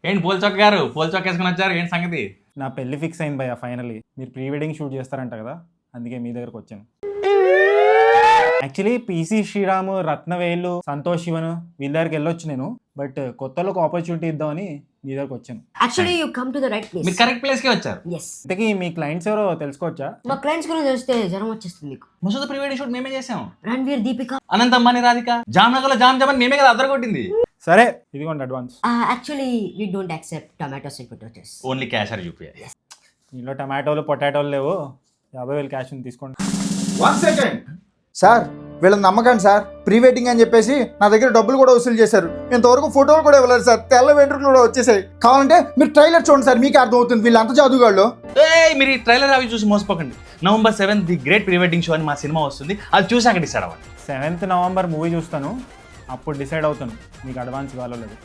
ఏంటి పోల్చొక్క గారు పోల్చొక్క వేసుకుని వచ్చారు, ఏంటి సంగతి? నా పెళ్లి ఫిక్స్ అయింది భయ్య ఫైనలీ. మీరు ప్రీ వెడ్డింగ్ షూట్ చేస్తారంట కదా, అందుకే మీ దగ్గరకు వచ్చాను. యాక్చువల్లీ పీసీ శ్రీరామ్, రత్నవేలు, సంతోష్ శివన్ వీళ్ళ దగ్గరికి వెళ్ళొచ్చు నేను. బట్ కొత్తలోకి ఆపర్చునిటీ ఇద్దామని మీ దగ్గరకు వచ్చాను. Actually, you come to the right place. మీరు కరెక్ట్ ప్లేస్ కి వచ్చారు. Yes. ఇంతకీ మీ క్లయింట్స్ ఎవరో తెలుసుకోవచ్చా? మా క్లయింట్స్ గురించి తెలిస్తే జ్వరం వచ్చేస్తుంది మీకు. మసూద్ ప్రీ వెడ్డింగ్ షూట్ మేమే చేసాం. రణ్వీర్, దీపిక. అనంత్ అంబానీ, రాధిక, జామ్నగర్ లో జామ్ జామని మేమే కదా అదరగొట్టింది. సరే ఇదిగోండి advance. Actually, we don't accept tomatoes and potatoes. Only cash or UPI. ఇంట్లో టమాటోలు పొటాటోలు లేవు, 50,000 క్యాష్ ఉంది, తీసుకోండి. 1 సెకండ్ సార్, వీళ్ళని నమ్మకండి సార్. ప్రీ వెడ్డింగ్ అని చెప్పేసి నా దగ్గర డబ్బులు కూడా వసూలు చేశారు. ఇంతవరకు ఫోటోలు కూడా ఇవ్వలేదు సార్. తెల్ల వెంట్రుకలు కూడా వచ్చేసాయి. కావాలంటే మీరు ట్రైలర్ చూడండి సార్, మీకు అర్థమవుతుంది వీళ్ళు అంత జాదుగాళ్ళు. మీరు ఈ ట్రైలర్ అవి చూసి మోసపోకండి. November 7th the great pre wedding show అని మా సినిమా వస్తుంది, అది చూసాక డిసైడ్ అవ్వండి. 7th November మూవీ చూస్తాను, అప్పుడు డిసైడ్ అవుతాను మీకు అడ్వాన్స్ ఇవ్వాలో లేదు.